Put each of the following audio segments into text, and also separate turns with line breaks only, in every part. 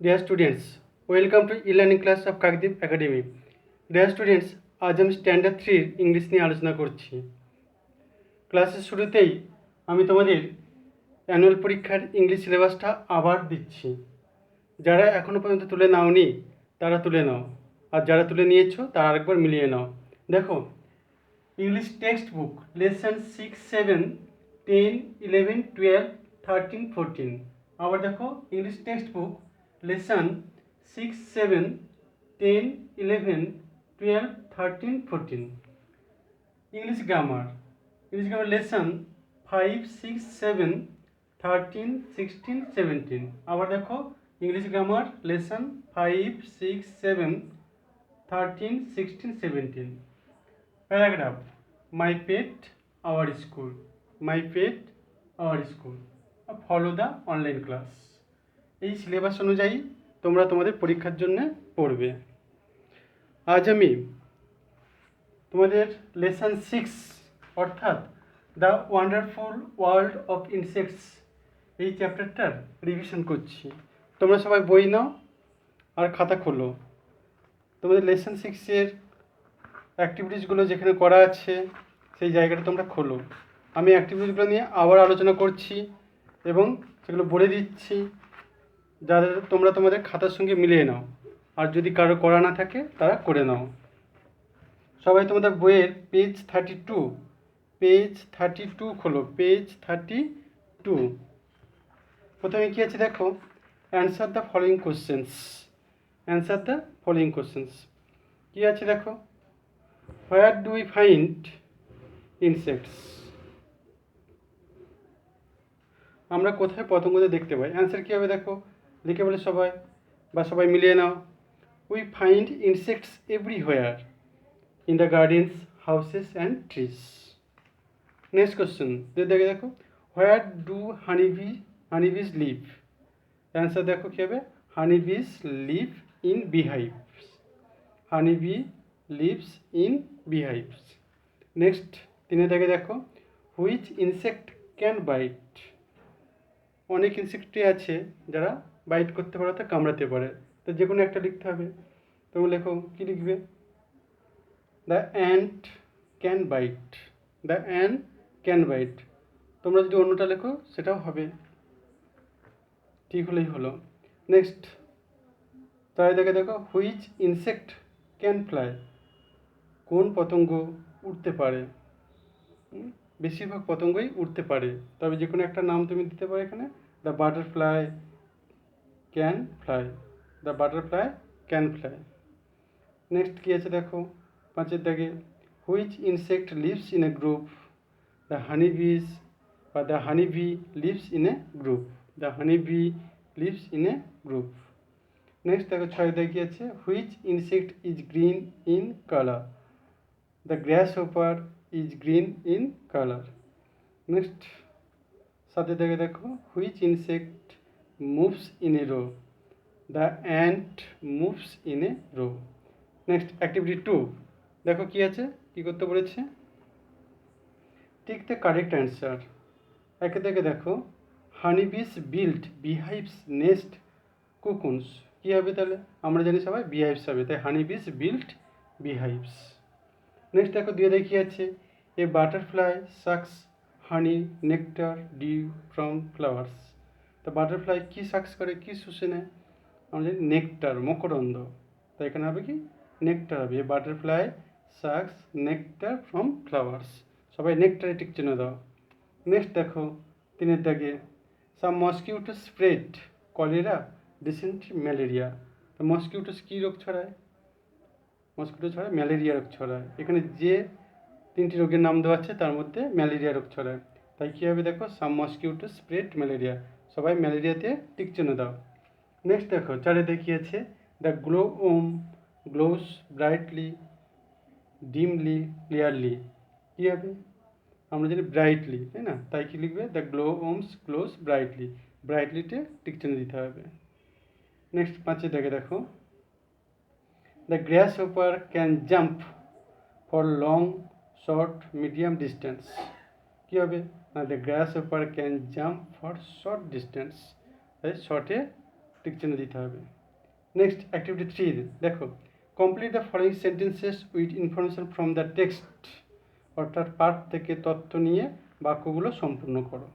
Dear students, welcome to e learning class of Kakdwip Academy. Dear students, আজ আমি standard 3 English নিয়ে আলোচনা করছি। ক্লাসের শুরুতেই আমি তোমাদের অ্যানুয়াল পরীক্ষার ইংলিশ সিলেবাসটা আবার দিচ্ছি। যারা এখনও পর্যন্ত তুলে নাওনি তারা তুলে নাও, আর যারা তুলে নিয়েছো তারা আরেকবার মিলিয়ে নাও। দেখো, ইংলিশ টেক্সট বুক লেসন 6, 7, 10, 11, 12, 13, 14। আবার দেখো, English textbook lesson 6, 7, 10, 11, 12, 13, 14। English grammar lesson 5, 6, 7, 13, 16, 17। আবার দেখো, English grammar lesson 5, 6, 7, 13, 16, 17। Paragraph my pet our school, my pet our school, follow the online class. এই সিলেবাস অনুযায়ী তোমরা তোমাদের পরীক্ষার জন্য পড়বে। আজ আমি তোমাদের লেসন 6 অর্থাৎ the wonderful world of insects এই চ্যাপ্টারটার রিভিশন করছি। তোমরা সবাই বই নাও আর খাতা খোলো। তোমাদের লেসন 6-এর অ্যাক্টিভিটিসগুলো যেখানে করা আছে সেই জায়গাটা তোমরা খোলো। আমি অ্যাক্টিভিটিসগুলো নিয়ে আবার আলোচনা করছি এবং সেগুলো বলে দিচ্ছি, যাদের তোমরা তোমাদের খাতার সঙ্গে মিলিয়ে নাও, আর যদি কারো করা না থাকে তারা করে নাও। সবাই তোমাদের বইয়ের পেজ 32 খোলো। পেজ 32 প্রথমে কী আছে দেখো, answer the following questions. Answer the following questions কী আছে দেখো, where do we find insects? আমরা কোথায় পতঙ্গদের দেখতে পাই? অ্যান্সার কী হবে দেখো, লিখে বলে সবাই বা সবাই মিলিয়ে নাও। We find insects everywhere, in the gardens, houses and trees. Next question দেখে দেখো, where do honeybees live? Answer দেখো কী হবে, honeybees live in beehives, honeybee lives in beehives. Next দেখে দেখো, হুইচ ইনসেক্ট ক্যান বাইট? অনেক ইনসেক্টই আছে যারা বাইট করতে পারে অর্থাৎ কামড়াতে পারে, তো যে কোনো একটা লিখতে হবে। তুমি লেখো, কী লিখবে? The ant can bite, the ant can bite. তোমরা যদি অন্যটা লেখো সেটাও হবে, ঠিক হলেই হলো। নেক্সট তাই দেখো, হুইচ ইনসেক্ট ক্যান ফ্লাই? কোন পতঙ্গ উড়তে পারে? বেশিরভাগ পতঙ্গই উড়তে পারে, তবে যে কোনো একটা নাম তুমি দিতে পারো এখানে। The butterfly can fly, the butterfly can fly. Next কী আছে দেখো, 5 দাগে, which insect lives in a group? The honeybees বা the honeybee lives in a group, the honeybee lives in a group. Next দেখো 6 কী আছে, which insect is green in colour? The grasshopper is green in colour. Next 7 দেখো, which insect moves in a row? The ant moves in a rho. Next activity 2 দেখো কী আছে, কী করতে বলেছে, tick the correct answer. একে দেখো, হানিবিস build বিহাইভস nest কুকুন্স। কী হবে তাহলে? আমরা জানি সবাই বিহাইভস হবে, তাই হানিবিস বিল্ড বিহাইভস। নেক্সট দেখো 2 কী আছে, a butterfly sucks honey nectar dew from flowers. তো বাটারফ্লাই কী সাকস করে, কী শুষে নেয়? আমরা জানি নেকটার, মকরন্দ, তাই এখানে হবে কি নেকটার হবে। A butterfly sucks nectar from flowers. সবাই নেকটারে টিক চিহ্ন দাও। নেক্সট দেখো 3 দাগে, some mosquito spread cholera dysentery malaria. তো মসকিউটোস কী রোগ ছড়ায়? মসকিউটো ছড়ায় ম্যালেরিয়া রোগ ছড়ায়। এখানে যে 3টি রোগের নাম দেওয়া আছে তার মধ্যে ম্যালেরিয়া রোগ ছড়ায়, তাই কী হবে দেখো, সাম মসকিউটো স্প্রেড ম্যালেরিয়া। সবাই ম্যালেরিয়াতে টিক চিহ্ন দাও। নেক্সট দেখো 4 দেখিয়েছে, the glowworm glows brightly dimly clearly. কী হবে? আমরা জানি ব্রাইটলি, তাই না? তাই কি লিখবে? The glowworms glows brightly, ব্রাইটলিতে টিক চিহ্ন দিতে হবে। নেক্সট 5 দেখো, the grasshopper can jump for long short medium distance. কী হবে না, the grasshopper can jump for short distance, তাই শর্টে টিক চিহ্ন দিতে হবে। নেক্সট অ্যাক্টিভিটি 3 দেখো, complete the following sentences with information from the text, অর্থাৎ পাঠ থেকে তথ্য নিয়ে বাক্যগুলো সম্পূর্ণ করো।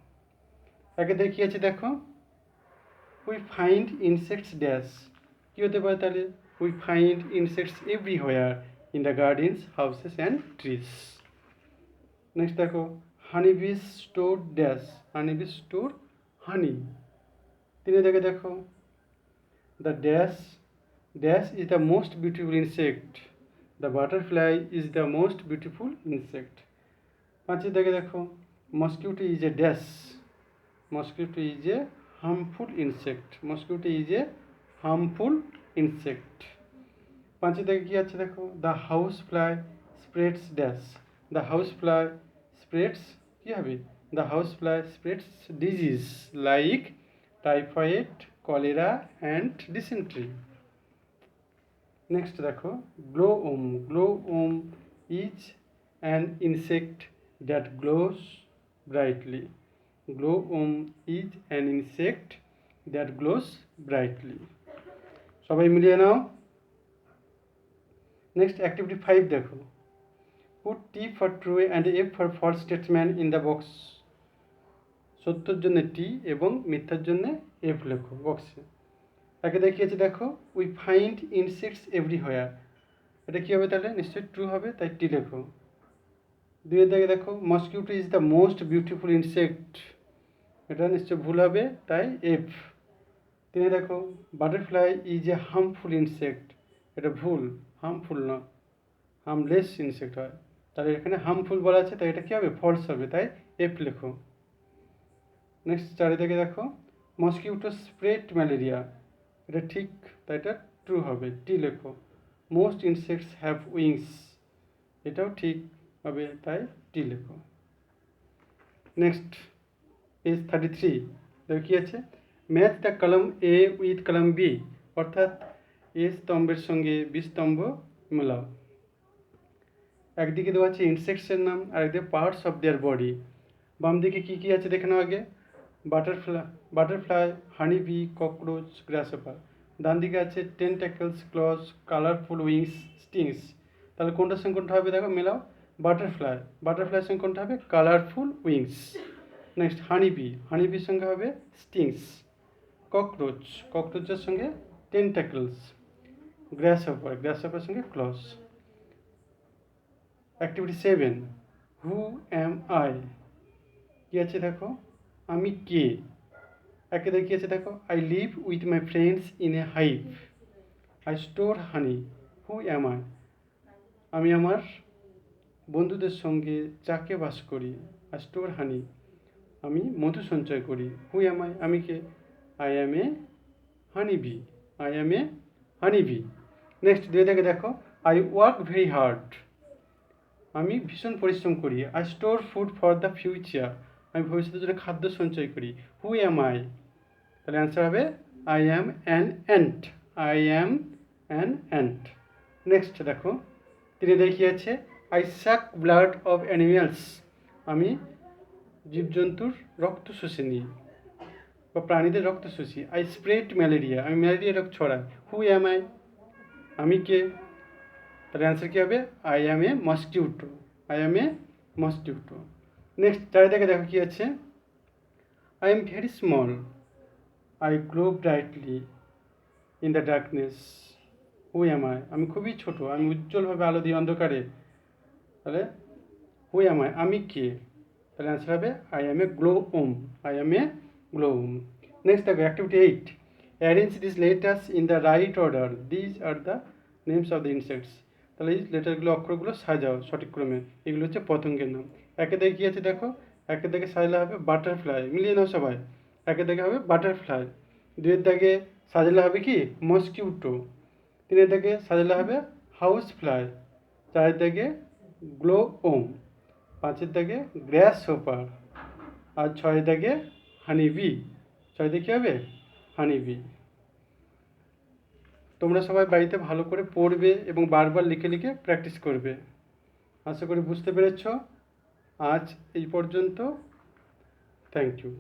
একে দেখি আছে দেখো, উই ফাইন্ড ইনসেক্টস ড্যাশ, কী হতে পারে তাহলে? We find insects everywhere in the gardens, houses and trees. Next দেখো, হানি বিস স্টোর ড্যাশ, হানি বিস স্টোর হানি। তিনে দেখে দেখো, the dash dash is the most beautiful insect, the butterfly is the most beautiful insect. পাঁচে দেখে দেখো, mosquito is a dash, mosquito is a harmful insect, mosquito is a harmful insect। পাঁচে থেকে কি আছে দেখো, the house fly spreads dash, the house fly spreads, কী হবে? The house fly spreads disease like typhoid, cholera and dysentery. Next দেখো, glowworm, glowworm is an insect that glows brightly, glowworm is an insect that glows brightly. সবাই মিলিয়ে নাও। Next activity 5 দেখো, put T for true and F for false statement in the box, সত্যর জন্য T এবং মিথ্যার জন্য এফ লেখো বক্সে। একে দেখিয়েছে দেখো, উই ফাইন্ড ইনসেক্টস এভরিহোয়ার, এটা কী হবে তাহলে? নিশ্চয়ই ট্রু হবে, তাই টি লেখো। দুইয়ের দিকে দেখো, mosquito is the most beautiful insect, এটা নিশ্চয় ভুল হবে, তাই এফ। তিনে দেখো, butterfly is a harmful insect, এটা ভুল, হার্মফুল না, হার্মলেস ইনসেক্ট হয়, তাহলে এখানে হার্মফুল বলা আছে, তাই এটা কী হবে? ফলস হবে, তাই এফ লেখো। নেক্সট চারিদিকে দেখো, মস্কিউটো স্প্রেড ম্যালেরিয়া, এটা ঠিক, তাই এটা ট্রু হবে, টি লেখো। মোস্ট ইনসেক্টস হ্যাভ উইংস, এটাও ঠিক হবে, তাই টি লেখো। নেক্সট পেজ 33 দেখো কী আছে, match the column A with column B, অর্থাৎ এ স্তম্ভের সঙ্গে বি স্তম্ভ মেলাও। একদিকে দেওয়া আছে ইনসেক্টসের নাম, আর একদিকে পার্টস অফ দেয়ার বডি। বাম দিকে কী কী আছে দেখে নাও আগে, butterfly, honey bee, cockroach, grasshopper. ডান দিকে আছে tentacles, claws, colourful wings, stings. তাহলে কোনটার সঙ্গে কোনটা হবে দেখো, মেলাও। বাটারফ্লাইয়ের সঙ্গে কোনটা হবে? Colourful wings. নেক্সট হানি বির সঙ্গে হবে স্টিংস। ককরোচের সঙ্গে টেন্টাকলস। গ্রাসহপার সঙ্গে claws. Activity 7, who am I, কী আছে দেখো, আমি কে। একে দেখিয়েছে দেখো, I live with my friends in a hive, I store honey, who am I, আমি আমার বন্ধুদের সঙ্গে চাকে বাস করি, আই স্টোর হানি, আমি মধু সঞ্চয় করি, হু অ্যাম আই, আমি কে? I am a honey bee, I am a honey bee. Next দিয়ে দেখে দেখো, আই ওয়ার্ক ভেরি হার্ড, আমি ভীষণ পরিশ্রম করি, I store food for the future, আমি ভবিষ্যতের জন্য খাদ্য সঞ্চয় করি, হু অ্যাম আই, তাহলে অ্যান্সার হবে I am an ant, I am an ant. Next দেখো, তিনি দেখিয়েছে, আই সাক ব্লাড অফ অ্যানিমেলস, আমি জীবজন্তুর রক্ত শুষে নিই বা প্রাণীদের রক্ত শুষি, আই স্প্রেড ম্যালেরিয়া, আমি ম্যালেরিয়া রোগ ছড়াই, হু অ্যাম আই, আমি কে? তাহলে অ্যান্সার কী হবে? I am A mosquito, I am A mosquito. Next চারিদিকে দেখো কী আছে, I am very small, I glow brightly in the darkness, who am I, আমি খুবই ছোট, আমি উজ্জ্বলভাবে আলো দিই অন্ধকারে, তাহলে হু অ্যাম আই, আমি কে? তাহলে অ্যান্সার হবে I am a glowworm, I am a glowworm. Next দেখো activity 8, arrange this letters in the right order, these are the names of the insects, তাহলে এই লেটারগুলো অক্ষরগুলো সাজাও সঠিক ক্রমে, এগুলো হচ্ছে পতঙ্গের নাম। একে দেখে কী আছে দেখো, একে দেখে সাজালে হবে বাটারফ্লাই, মিলিয়ে নাও সবাই, একে দেখে হবে বাটারফ্লাই, দুইয়ের দাগে সাজালে হবে কি? মস্কিউটো, তিনের দাগে সাজালে হবে হাউস ফ্লাই, চারের দাগে গ্লোওম, পাঁচের দাগে গ্রাসহপার, আর ছয়ের দাগে হানি বি, ছয় দিয়ে কী হবে? হানি বি। তোমরা সবাই বাড়িতে ভালো করে পড়বে এবং বারবার লিখে লিখে প্র্যাকটিস করবে। আশা করি বুঝতে পেরেছ। আজ এই পর্যন্ত, থ্যাংক ইউ।